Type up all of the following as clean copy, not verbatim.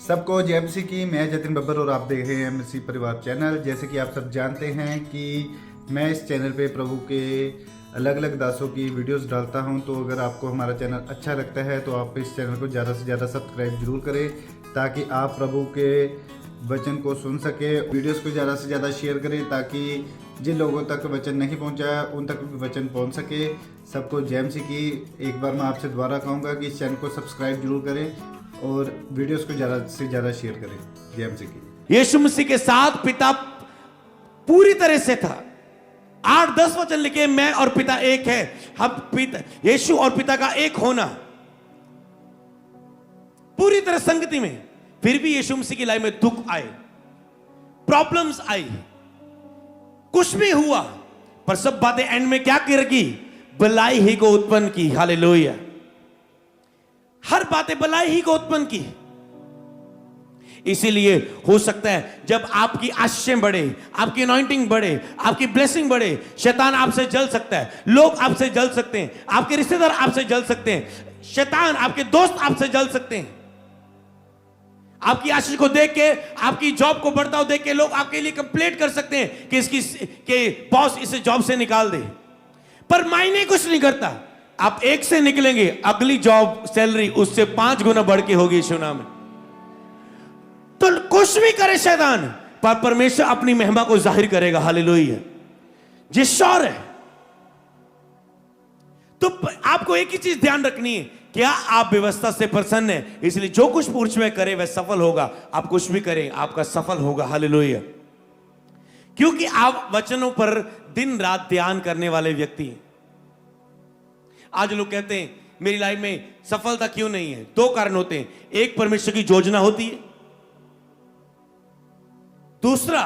सबको जय मसीह की। मैं जतिन बब्बर और आप देख रहे हैं मसीह परिवार चैनल। जैसे कि आप सब जानते हैं कि मैं इस चैनल पे प्रभु के अलग अलग दासों की वीडियोस डालता हूं, तो अगर आपको हमारा चैनल अच्छा लगता है तो आप इस चैनल को ज़्यादा से ज़्यादा सब्सक्राइब जरूर करें, ताकि आप प्रभु के वचन को सुन सके। वीडियोस को ज़्यादा से ज़्यादा शेयर करें ताकि जिन लोगों तक वचन नहीं पहुंचा उन तक भी वचन पहुंच सके। सबको जय मसीह की। एक बार मैं आपसे दोबारा कहूँगा कि इस चैनल को सब्सक्राइब जरूर करें और वीडियोस को ज़्यादा से ज़्यादा शेयर करें। जय मसीह की। यीशु मसीह के साथ पिता पूरी तरह से था। 8-10 वचन लिखे, मैं और पिता एक है। हम पिता, यीशु और पिता का एक होना पूरी तरह संगति में। फिर भी यीशु मसीह की लाइफ में दुख आए, प्रॉब्लम्स आई, कुछ भी हुआ, पर सब बातें एंड में क्या करेगी? भलाई ही को उत्पन्न की। हालेलुया। हर बातें भलाई ही को उत्पन्न की। इसीलिए हो सकता है जब आपकी आशीषें बढ़े, आपकी अनॉइंटिंग बढ़े, आपकी ब्लेसिंग बढ़े, शैतान आपसे जल सकता है, लोग आपसे जल सकते हैं, आपके रिश्तेदार आपसे जल सकते हैं, शैतान आपके दोस्त आपसे जल सकते हैं। आपकी आशीष को देख के, आपकी जॉब को बढ़ता हुआ देख के लोग आपके लिए कंप्लेंट कर सकते हैं कि इसकी के बॉस इसे जॉब से निकाल दे, पर मायने कुछ नहीं करता। आप एक से निकलेंगे, अगली जॉब सैलरी उससे 5 गुना बढ़ के होगी यीशु नाम में। तो कुछ भी करे शैतान, पर परमेश्वर अपनी महिमा को जाहिर करेगा। हालेलुया। जिस शौर है, तो आपको एक ही चीज ध्यान रखनी है, क्या आप व्यवस्था से प्रसन्न है? इसलिए जो कुछ पुरुष में करे वह सफल होगा। आप कुछ भी करें, आपका सफल होगा। हालेलुया। क्योंकि आप वचनों पर दिन रात ध्यान करने वाले व्यक्ति हैं। आज लोग कहते हैं मेरी लाइफ में सफलता क्यों नहीं है? 2 कारण होते हैं। एक, परमेश्वर की योजना होती है। दूसरा,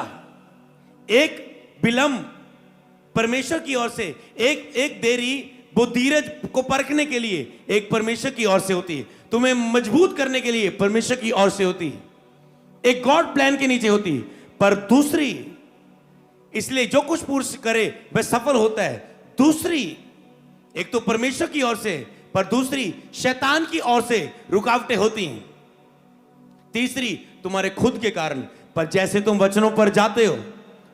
एक विलंब परमेश्वर की ओर से, एक देरी वो धीरज को परखने के लिए एक परमेश्वर की ओर से होती है, तुम्हें मजबूत करने के लिए परमेश्वर की ओर से होती है, एक गॉड प्लान के नीचे होती है। पर दूसरी, इसलिए जो कुछ पुरुष करे वह सफल होता है। दूसरी, एक तो परमेश्वर की ओर से, पर दूसरी शैतान की ओर से रुकावटें होती हैं। तीसरी, तुम्हारे खुद के कारण। पर जैसे तुम वचनों पर जाते हो,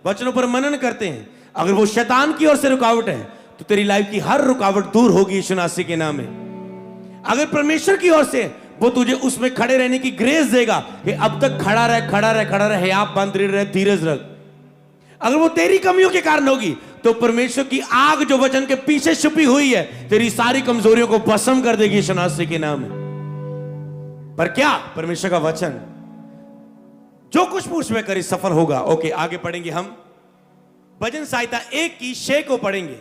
वचनों पर मनन करते हैं, अगर वो शैतान की ओर से रुकावट है तो तेरी लाइफ की हर रुकावट दूर होगी यीशु मसीह के नाम में। अगर परमेश्वर की ओर से, वो तुझे उसमें खड़े रहने की ग्रेस देगा कि अब तक खड़ा रह, खड़ा रह, खड़ा रह, आप बंद रहे, धीरज रख। अगर वो तेरी कमियों के कारण होगी तो परमेश्वर की आग जो वचन के पीछे छुपी हुई है, तेरी सारी कमजोरियों को भस्म कर देगी यीशु मसीह के नाम में। पर क्या? परमेश्वर का वचन जो कुछ पुरुष में करे सफल होगा। ओके, आगे पढ़ेंगे हम भजन संहिता 1 की 6 को पढ़ेंगे।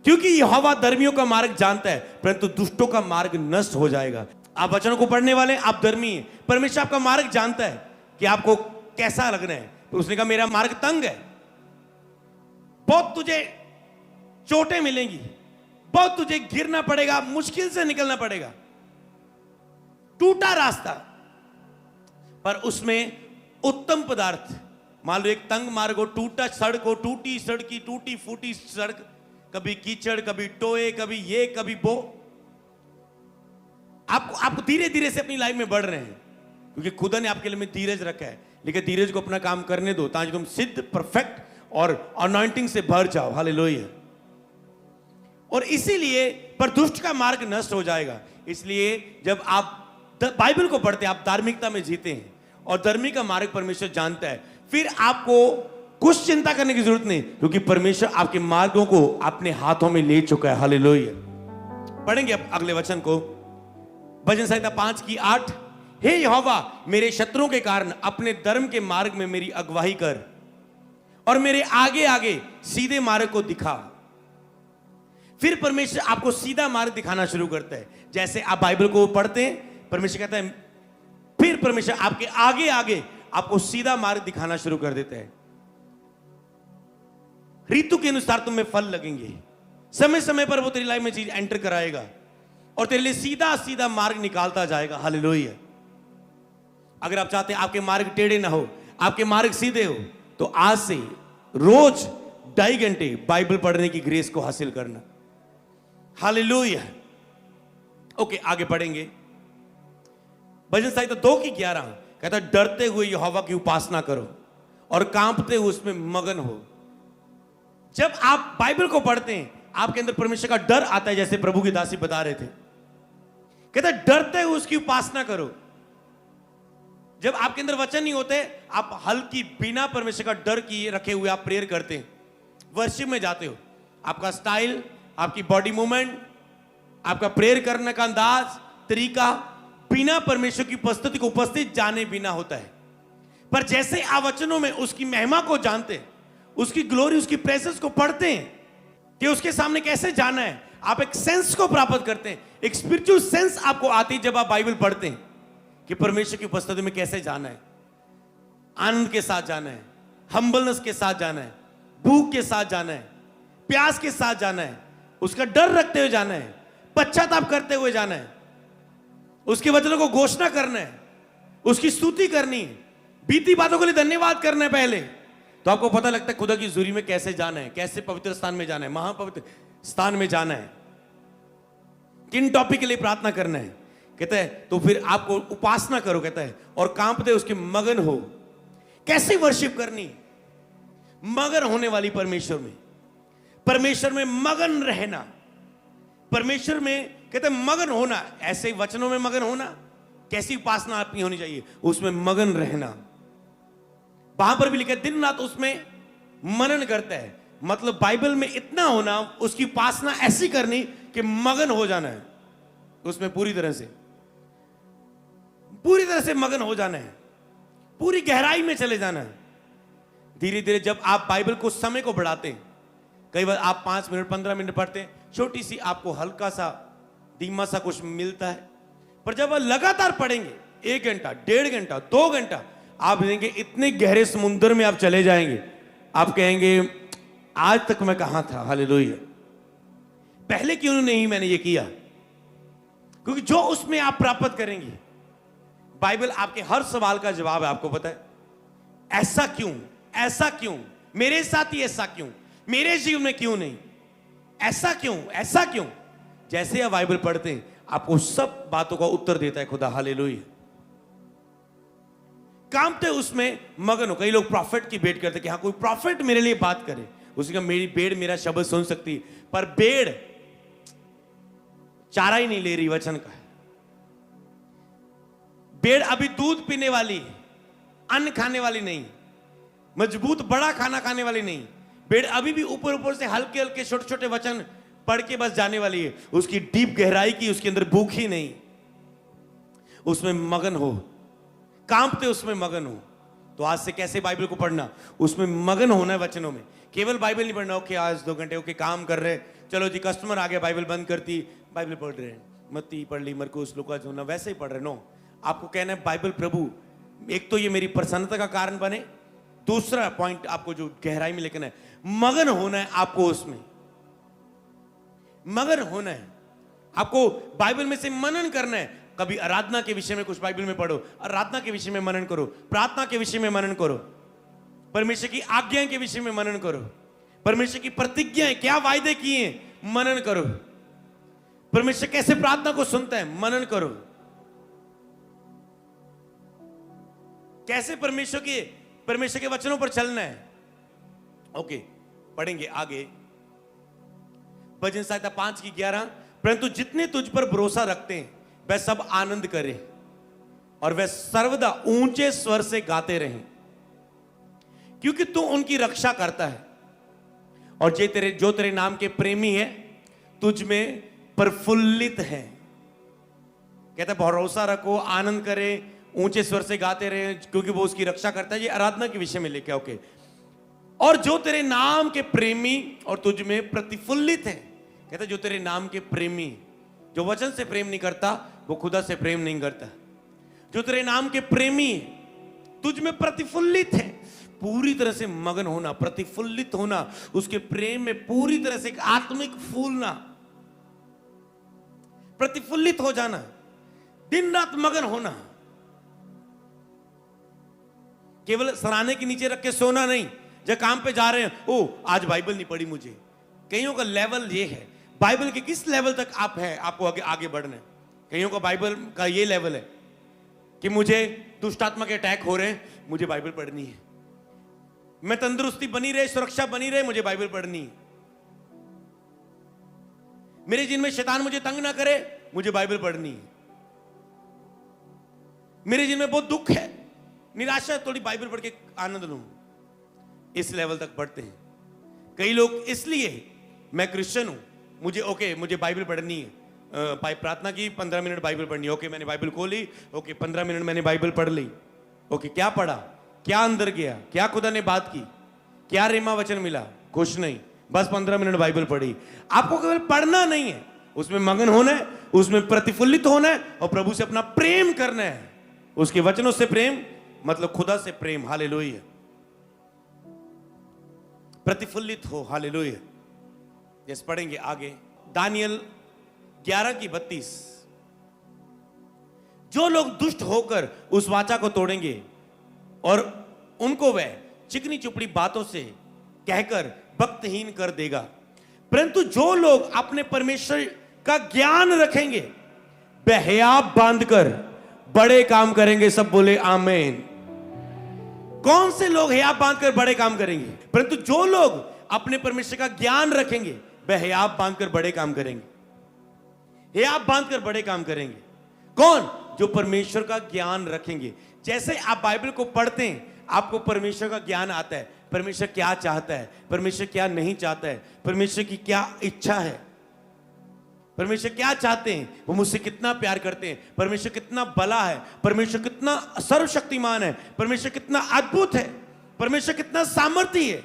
क्योंकि यहोवा धर्मियों का मार्ग जानता है, परंतु दुष्टों का मार्ग नष्ट हो जाएगा। आप वचनों को पढ़ने वाले, आप धर्मी हैं। परमेश्वर आपका मार्ग जानता है कि आपको कैसा लगना है। तो उसने कहा मेरा मार्ग तंग है, बहुत तुझे चोटें मिलेंगी, बहुत तुझे गिरना पड़ेगा, मुश्किल से निकलना पड़ेगा, टूटा रास्ता, पर उसमें उत्तम पदार्थ। मान लो एक तंग मार्ग हो, टूटा सड़क हो, टूटी सड़क की टूटी फूटी सड़क, कभी कीचड़, कभी टोए, कभी ये, कभी वो। आपको धीरे धीरे से अपनी लाइफ में बढ़ रहे हैं, क्योंकि खुदा ने आपके लिए में धीरज रखा है। लेकिन धीरज को अपना काम करने दो, ताकि तुम सिद्ध, परफेक्ट और अनॉइंटिंग से भर जाओ। हालेलुया। और इसीलिए, पर दुष्ट का मार्ग नष्ट हो जाएगा। इसलिए जब आप बाइबल को पढ़ते हैं, आप धार्मिकता में जीते हैं, और धर्मी का मार्ग परमेश्वर जानता है, फिर आपको कुछ चिंता करने की जरूरत नहीं, क्योंकि परमेश्वर आपके मार्गों को अपने हाथों में ले चुका है। हालेलुया। पढ़ेंगे अब अगले वचन को, भजन संहिता 5 की 8। हे यहोवा, मेरे शत्रुओं के कारण अपने धर्म के मार्ग में मेरी अगुवाई कर, और मेरे आगे आगे सीधे मार्ग को दिखा। फिर परमेश्वर आपको सीधा मार्ग दिखाना शुरू करता है। जैसे आप बाइबल को पढ़ते हैं, परमेश्वर कहता है, फिर परमेश्वर आपके आगे आगे आपको सीधा मार्ग दिखाना शुरू कर देता है। ऋतु के अनुसार तुम्हें फल लगेंगे, समय समय पर वो तेरी लाइफ में चीज एंटर कराएगा और तेरे लिए सीधा सीधा मार्ग निकालता जाएगा। हालेलुया। अगर आप चाहते हैं आपके मार्ग टेढ़े ना हो, आपके मार्ग सीधे हो, तो आज से रोज 2.5 घंटे बाइबल पढ़ने की ग्रेस को हासिल करना। हालेलुया। ओके, आगे पढ़ेंगे। भजन संहिता 2:11 कहता है डरते हुए यहोवा की उपासना करो और कांपते हुए उसमें मगन हो। जब आप बाइबल को पढ़ते हैं आपके अंदर परमेश्वर का डर आता है, जैसे प्रभु की दासी बता रहे थे। कहता है डरते हुए उसकी उपासना करो। जब आपके अंदर वचन नहीं होते, आप हल्की बिना परमेश्वर का डर किए रखे हुए आप प्रेयर करते हैं, वर्शिप में जाते हो, आपका स्टाइल, आपकी बॉडी मूवमेंट, आपका प्रेयर करने का अंदाज, तरीका बिना परमेश्वर की उपस्थिति को उपस्थित जाने बिना होता है। पर जैसे आप वचनों में उसकी महिमा को जानते हैं, उसकी ग्लोरी, उसकी प्रेजेंस को पढ़ते हैं कि उसके सामने कैसे जाना है, आप एक सेंस को प्राप्त करते हैं, एक स्पिरिचुअल सेंस आपको आती है जब आप बाइबल पढ़ते हैं कि परमेश्वर की उपस्थिति में कैसे जाना है। आनंद के साथ जाना है, हम्बलनेस के साथ जाना है, भूख के साथ जाना है, प्यास के साथ जाना है, उसका डर रखते हुए जाना है, पश्चाताप करते हुए जाना है, उसके वचनों को घोषणा करना है, उसकी स्तुति करनी है, बीती बातों के लिए धन्यवाद करना है पहले। तो आपको पता लगता है खुदा की हुजूरी में कैसे जाना है, कैसे पवित्र स्थान में जाना है, महापवित्र स्थान में जाना है, किन टॉपिक के लिए प्रार्थना करना है। कहता है तो फिर आपको उपासना करो, कहता है, और कांपते उसके मगन हो। कैसे वर्शिप करनी, मगन होने वाली परमेश्वर में, परमेश्वर में मगन रहना, परमेश्वर में कहते हैं मगन होना, ऐसे वचनों में मगन होना। कैसी उपासना आपकी होनी चाहिए, उसमें मगन रहना। वहां पर भी लिखा है दिन रात उसमें मनन करता है, मतलब बाइबल में इतना होना, उसकी उपासना ऐसी करनी कि मगन हो जाना है उसमें, पूरी तरह से मगन हो जाना है, पूरी गहराई में चले जाना है। धीरे धीरे जब आप बाइबल को समय को बढ़ाते हैं, कई बार आप 5 मिनट 15 मिनट पढ़ते हैं, छोटी सी आपको हल्का सा धीमा सा कुछ मिलता है। पर जब आप लगातार पढ़ेंगे 1 घंटा 1.5 घंटा 2 घंटा, आप देखेंगे इतने गहरे समुद्र में आप चले जाएंगे, आप कहेंगे आज तक मैं कहां था, हालेलुया, पहले क्यों नहीं मैंने ये किया। क्योंकि जो उसमें आप प्राप्त करेंगे, बाइबल आपके हर सवाल का जवाब है। आपको पता है ऐसा क्यों, ऐसा क्यों, मेरे साथ ही ऐसा क्यों, मेरे जीवन में क्यों नहीं, ऐसा क्यों, ऐसा क्यों। जैसे आप बाइबल पढ़ते हैं आपको सब बातों का उत्तर देता है खुदा, हालेलुया। कांपते उसमें मगन हो। कई लोग प्रॉफिट की वेट करते कि हाँ कोई प्रॉफिट मेरे लिए बात करे, उसका मेरी भेड़ मेरा शब्द सुन सकती, पर भेड़ चारा ही नहीं ले रही वचन का। भेड़ अभी दूध पीने वाली, अन्न खाने वाली नहीं, मजबूत बड़ा खाना खाने वाली नहीं। भेड़ अभी भी ऊपर ऊपर से हल्के हल्के छोटे छोटे वचन पढ़ के बस जाने वाली है, उसकी डीप गहराई की उसके अंदर भूख ही नहीं। उसमें मगन हो, कांपते उसमें मगन हो। तो आज से कैसे बाइबल को पढ़ना, उसमें मगन होना है वचनों में। केवल बाइबल नहीं पढ़ना, ओके आज 2 घंटे ओके काम कर रहे, चलो जी कस्टमर आ गया बाइबल बंद करती, बाइबल पढ़ रहे हैं, मत्ती पढ़ ली, मरकुस, लूका, यूहन्ना, वैसे ही पढ़ रहे। नो, आपको कहना है बाइबल प्रभु एक तो ये मेरी प्रसन्नता का कारण बने, दूसरा पॉइंट आपको जो गहराई में लेकर है, मगन होना है आपको, उसमें मगन होना है आपको। बाइबल में से मनन करना है। कभी आराधना के विषय में कुछ बाइबल में पढ़ो, आराधना के विषय में मनन करो, प्रार्थना के विषय में मनन करो, परमेश्वर की आज्ञाएं के विषय में मनन करो, परमेश्वर की प्रतिज्ञाएं क्या वायदे किए मनन करो, परमेश्वर कैसे प्रार्थना को सुनता है मनन करो, कैसे परमेश्वर के वचनों पर चलना है। ओके, पढ़ेंगे आगे। भजन संहिता 5:11, परंतु जितने तुझ पर भरोसा रखते हैं वह सब आनंद करें और वह सर्वदा ऊंचे स्वर से गाते रहें, क्योंकि तू उनकी रक्षा करता है और जो तेरे नाम के प्रेमी है तुझ में प्रफुल्लित है। कहता भरोसा रखो, आनंद करें, ऊंचे स्वर से गाते रहे, क्योंकि वो उसकी रक्षा करता है। ये आराधना के विषय में लेके ओके। और जो तेरे नाम के प्रेमी और तुझ में प्रतिफुल्लित है, कहता जो तेरे नाम के प्रेमी, जो वचन से प्रेम नहीं करता वो खुदा से प्रेम नहीं करता। जो तेरे नाम के प्रेमी तुझ में प्रतिफुल्लित है, पूरी तरह से मगन होना, प्रतिफुल्लित होना, उसके प्रेम में पूरी तरह से एक आत्मिक फूलना, प्रतिफुल्लित हो जाना, दिन रात मगन होना। केवल सराहने के नीचे रख के सोना नहीं, जब काम पे जा रहे हैं, ओ आज बाइबल नहीं पढ़ी मुझे। कईयों का लेवल ये है, बाइबल के किस लेवल तक आप है, आपको आगे बढ़ना है। कईयों का बाइबल का ये लेवल है, कि मुझे दुष्ट आत्मा के अटैक हो रहे हैं, मुझे बाइबल पढ़नी है। मैं तंदुरुस्ती बनी रहे, सुरक्षा बनी रहे, मुझे बाइबल पढ़नी है। मेरे जिनमें शैतान मुझे तंग ना करे, मुझे बाइबल पढ़नी है। मेरे जिनमें बहुत दुख है, निराशा है, थोड़ी बाइबल पढ़ के आनंद लूं। इस लेवल तक बढ़ते हैं कई लोग। इसलिए मैं क्रिश्चियन हूं, मुझे बाइबल पढ़नी है। प्रार्थना की 15 मिनट बाइबल पढ़नी है। ओके, मैंने बाइबल खोली, ओके 15 मिनट मैंने बाइबल पढ़ ली। ओके, क्या पढ़ा, क्या अंदर गया, क्या खुदा ने बात की, क्या रेमा वचन मिला, कुछ नहीं, बस 15 मिनट बाइबल पढ़ी। आपको केवल पढ़ना नहीं है, उसमें मगन होना है, उसमें प्रतिफलित होना है और प्रभु से अपना प्रेम करना है। उसके वचनों से प्रेम मतलब खुदा से प्रेम। हालेलुया, प्रतिफलित हो। हालेलुया। जैसे पढ़ेंगे आगे दानियल 11:32। जो लोग दुष्ट होकर उस वाचा को तोड़ेंगे और उनको वह चिकनी चुपड़ी बातों से कहकर भक्तहीन कर देगा, परंतु जो लोग अपने परमेश्वर का ज्ञान रखेंगे वह हयाब बांधकर बड़े काम करेंगे। सब बोले आमीन। कौन से लोग हयाब बांधकर बड़े काम करेंगे? परंतु जो लोग अपने परमेश्वर का ज्ञान रखेंगे वह हयाब बांधकर बड़े काम करेंगे। हयाब बांधकर बड़े काम करेंगे। कौन? जो परमेश्वर का ज्ञान रखेंगे। जैसे आप बाइबल को पढ़ते हैं, आपको परमेश्वर का ज्ञान आता है। परमेश्वर क्या चाहता है, परमेश्वर क्या नहीं चाहता है, परमेश्वर की क्या इच्छा है, परमेश्वर क्या चाहते हैं, वो मुझसे कितना प्यार करते हैं, परमेश्वर कितना भला है, परमेश्वर कितना सर्वशक्तिमान है, परमेश्वर कितना अद्भुत है, परमेश्वर कितना सामर्थी है,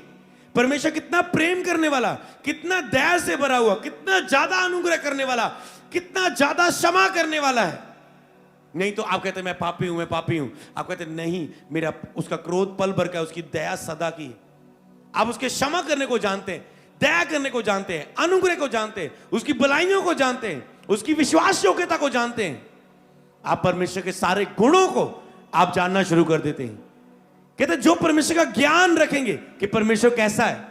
परमेश्वर कितना प्रेम करने वाला, कितना दया से भरा हुआ, कितना ज्यादा अनुग्रह करने वाला, कितना ज्यादा क्षमा करने वाला है। नहीं तो आप कहते हैं मैं पापी हूं, मैं पापी हूं। आप कहते हैं नहीं, मेरा उसका क्रोध पल भर का है, उसकी दया सदा की। आप उसके क्षमा करने को जानते हैं, दया करने को जानते हैं, अनुग्रह को जानते हैं, उसकी भलाइयों को जानते हैं, उसकी विश्वास योग्यता को जानते हैं। आप परमेश्वर के सारे गुणों को आप जानना शुरू कर देते हैं। कहते हैं जो परमेश्वर का ज्ञान रखेंगे कि परमेश्वर कैसा है,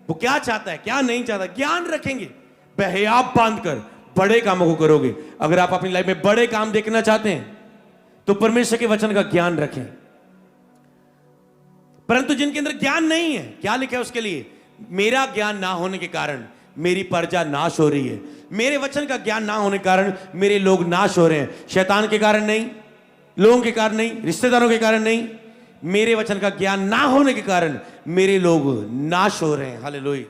वो क्या चाहता है, क्या नहीं चाहता, ज्ञान रखेंगे, वह हयाब बांधकर बड़े कामों को करोगे। अगर आप अपनी लाइफ में बड़े काम देखना चाहते हैं तो परमेश्वर के वचन का ज्ञान रखें। परंतु जिनके अंदर ज्ञान नहीं है, क्या लिखा है उसके लिए? मेरा ज्ञान ना होने के कारण मेरी प्रजा नाश हो रही है। मेरे वचन का ज्ञान ना होने के कारण मेरे लोग नाश हो रहे हैं। शैतान के कारण नहीं, लोगों के कारण नहीं, रिश्तेदारों के कारण नहीं, मेरे वचन का ज्ञान ना होने के कारण मेरे लोग नाश हो रहे हैं। हालेलुया।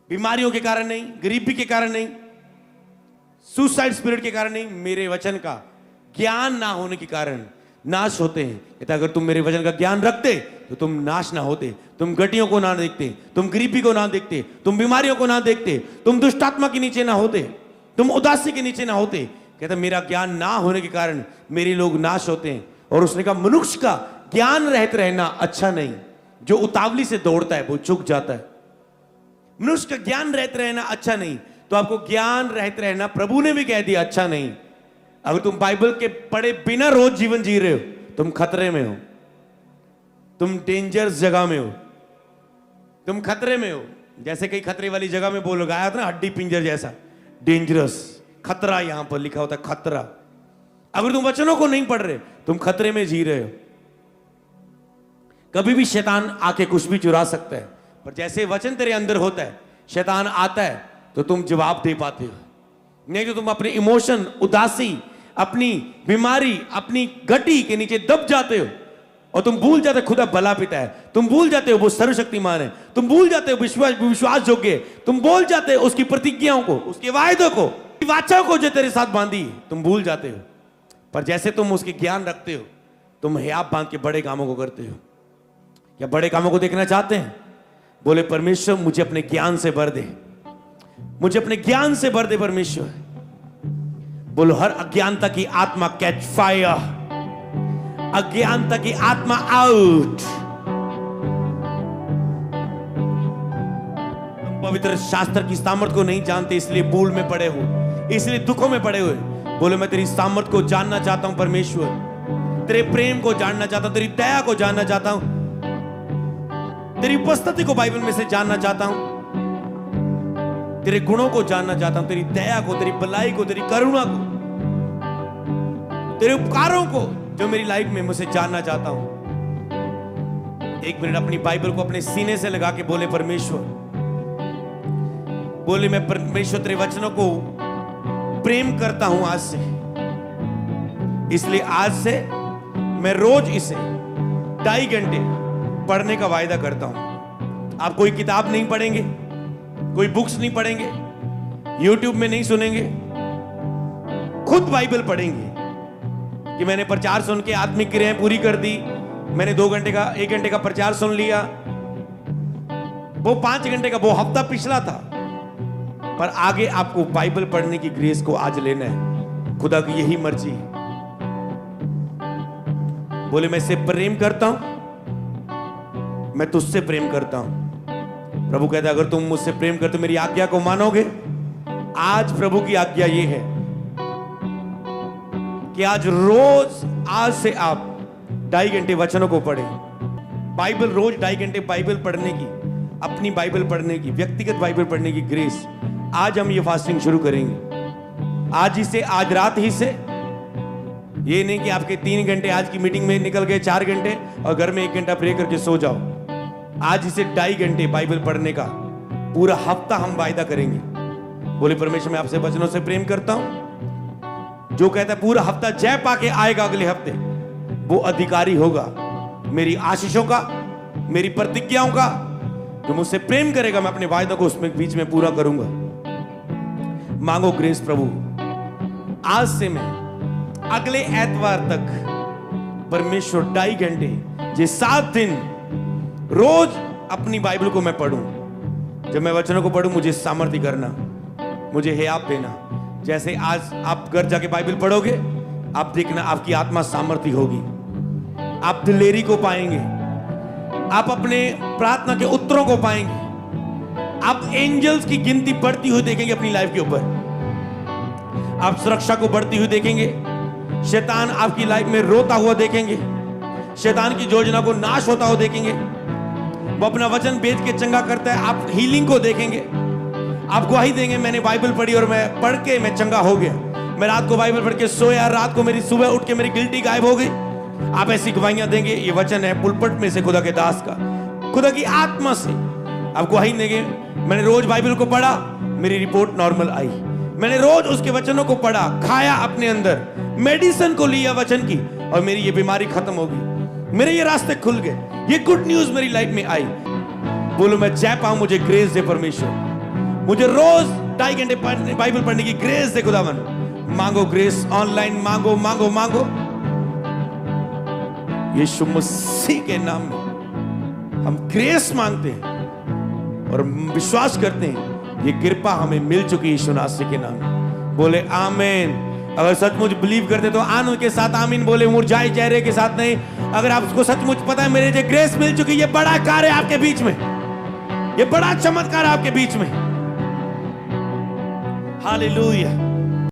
बीमारियों के कारण नहीं, गरीबी के कारण नहीं, सुसाइड स्पिरिट के कारण नहीं, मेरे वचन का ज्ञान ना होने के कारण नाश होते हैं। कहता अगर तुम मेरे वचन का ज्ञान रखते तो तुम नाश ना होते, तुम गटियों को ना देखते, तुम गरीबी को ना देखते, तुम बीमारियों को ना देखते, तुम दुष्टात्मा के नीचे ना होते, तुम उदासी के नीचे ना होते। कहता मेरा ज्ञान ना होने के कारण मेरे लोग नाश होते हैं। और उसने कहा मनुष्य का ज्ञान रहते रहना अच्छा नहीं, जो उतावली से दौड़ता है वो चूक जाता है। मनुष्य का ज्ञान रहते रहना अच्छा नहीं, तो आपको ज्ञान रहते रहना प्रभु ने भी कह दिया अच्छा नहीं। अगर तुम बाइबल के पढ़े बिना रोज जीवन जी रहे हो, तुम खतरे में हो, तुम डेंजरस जगह में हो, तुम खतरे में हो। जैसे कई खतरे वाली जगह में बोल लगाया था ना, हड्डी पिंजर जैसा, डेंजरस, खतरा, यहां पर लिखा होता है खतरा। अगर तुम वचनों को नहीं पढ़ रहे, तुम खतरे में जी रहे हो। कभी भी शैतान आके कुछ भी चुरा सकता है, पर जैसे वचन तेरे अंदर होता है, शैतान आता है तो तुम जवाब दे पाते हो। नहीं तो तुम अपने इमोशन, उदासी, अपनी बीमारी, अपनी गटी के नीचे दब जाते हो और तुम भूल जाते हो खुदा भला पिता है, तुम भूल जाते हो वो सर्वशक्तिमान है, तुम भूल जाते हो विश्वास योग्य है, तुम भूल जाते हो उसकी प्रतिज्ञाओं को, उसके वायदों को, वाचा को जो तेरे साथ बांधी, तुम भूल जाते हो। पर जैसे तुम उसके ज्ञान रखते हो, तुम हयाब बांध के बड़े कामों को करते हो। क्या बड़े कामों को देखना चाहते हैं? बोले परमेश्वर मुझे अपने ज्ञान से भर दे, मुझे अपने ज्ञान से भर दे परमेश्वर। बोलो हर अज्ञानता की आत्मा कैच फायर, अज्ञानता की आत्मा आउट। तुम पवित्र शास्त्र की सामर्थ को नहीं जानते, इसलिए भूल में पड़े हो, इसलिए दुखों में पड़े हुए। बोले मैं तेरी सामर्थ को जानना चाहता हूं परमेश्वर, तेरे प्रेम को जानना चाहता हूं, तेरी दया को जानना चाहता हूं, तेरी उपस्थिति को बाइबल में से जानना चाहता हूं, तेरे गुणों को जानना चाहता हूं, तेरी दया को, तेरी भलाई को, तेरी करुणा को, तेरे उपकारों को जो मेरी लाइफ में मुझसे जानना चाहता हूं। एक मिनट अपनी बाइबल को अपने सीने से लगा के बोले परमेश्वर, बोले मैं परमेश्वर तेरे वचनों को प्रेम करता हूं आज से, इसलिए आज से मैं रोज इसे 2.5 घंटे पढ़ने का वायदा करता हूं। आप कोई किताब नहीं पढ़ेंगे, कोई बुक्स नहीं पढ़ेंगे, यूट्यूब में नहीं सुनेंगे, खुद बाइबल पढ़ेंगे कि मैंने प्रचार सुन के आत्मिक क्रियाएं पूरी कर दी, मैंने 1 घंटे का प्रचार सुन लिया, वो 5 घंटे का वो हफ्ता पिछला था, पर आगे आपको बाइबल पढ़ने की ग्रेस को आज लेना है। खुदा की यही मर्जी है। बोले मैं इससे प्रेम करता हूं, मैं तुझसे प्रेम करता हूं। प्रभु कहता है अगर तुम मुझसे प्रेम करते हो मेरी आज्ञा को मानोगे। आज प्रभु की आज्ञा यह है कि आज से आप 2.5 घंटे वचनों को पढ़ें। बाइबल रोज 2.5 घंटे बाइबल पढ़ने की, अपनी बाइबल पढ़ने की, व्यक्तिगत बाइबल पढ़ने की ग्रेस, आज हम ये फास्टिंग शुरू करेंगे। आज ही से, आज रात ही से। ये नहीं कि आपके 3 घंटे आज की मीटिंग में निकल गए, 4 घंटे, और घर में 1 घंटा प्रे करके सो जाओ। आज ही से 2.5 घंटे बाइबल पढ़ने का पूरा हफ्ता हम वायदा करेंगे। बोले परमेश्वर मैं आपसे वचनों से प्रेम करता हूं। जो कहता है पूरा हफ्ता जय पाके आएगा अगले हफ्ते, वो अधिकारी होगा मेरी आशीषों का, मेरी प्रतिज्ञाओं का। जो मुझसे प्रेम करेगा मैं अपने वायदों को उसमें बीच में पूरा करूंगा। मांगो ग्रेस प्रभु। आज से मैं अगले एतवार तक परमेश्वर 2.5 घंटे, ये 7 दिन रोज अपनी बाइबल को मैं पढ़ूं। जब मैं वचनों को पढ़ूं मुझे सामर्थ्य करना, मुझे हियाब देना। जैसे आज आप घर जाके बाइबल पढ़ोगे, आप देखना आपकी आत्मा सामर्थ्य होगी, आप दिलेरी को पाएंगे, आप अपने प्रार्थना के उत्तरों को पाएंगे, आप एंजल्स की गिनती बढ़ती हुई देखेंगे अपनी लाइफ के ऊपर, आप सुरक्षा को बढ़ती हुई देखेंगे, शैतान आपकी लाइफ में रोता हुआ देखेंगे, शैतान की योजना को नाश होता हुआ देखेंगे। वो अपना वचन बेच के चंगा करता है, आप हीलिंग को देखेंगे। आप गवाही देंगे मैंने बाइबल पढ़ी और मैं पढ़ के मैं चंगा हो गया, मैं रात को बाइबल पढ़ के सोया, रात को मेरी सुबह उठ के मेरी गिल्टी गायब हो गई। आप ऐसी गवाहियां देंगे। ये वचन है पुलपट में से खुदा के दास का, खुदा की आत्मा से आप गवाही देंगे मैंने रोज बाइबल को पढ़ा, मेरी रिपोर्ट नॉर्मल आई। मैंने रोज उसके वचनों को पढ़ा, खाया, अपने अंदर मेडिसिन को लिया वचन की, और मेरी ये बीमारी खत्म हो गई, मेरे ये रास्ते खुल गए, ये गुड न्यूज मेरी लाइफ में आई। बोलो मैं जय पाऊं, मुझे ग्रेस दे परमेश्वर, मुझे रोज 2.5 घंटे बाइबल पढ़ने की ग्रेस दे खुदावन। मांगो ग्रेस, ऑनलाइन मांगो मांगो मांगो। यीशु मसीह के नाम में हम ग्रेस मांगते हैं और विश्वास करते हैं ये कृपा हमें मिल चुकी है यीशु नासरी के नाम में। बोले आमीन। अगर सचमुच बिलीव करते तो आनंद के साथ आमीन बोले, मुरझाए चेहरे के साथ नहीं। अगर आपको सचमुच पता है मेरे ये ग्रेस मिल चुकी, ये बड़ा कार्य है आपके बीच में, ये बड़ा चमत्कार है आपके बीच में। हालेलुया।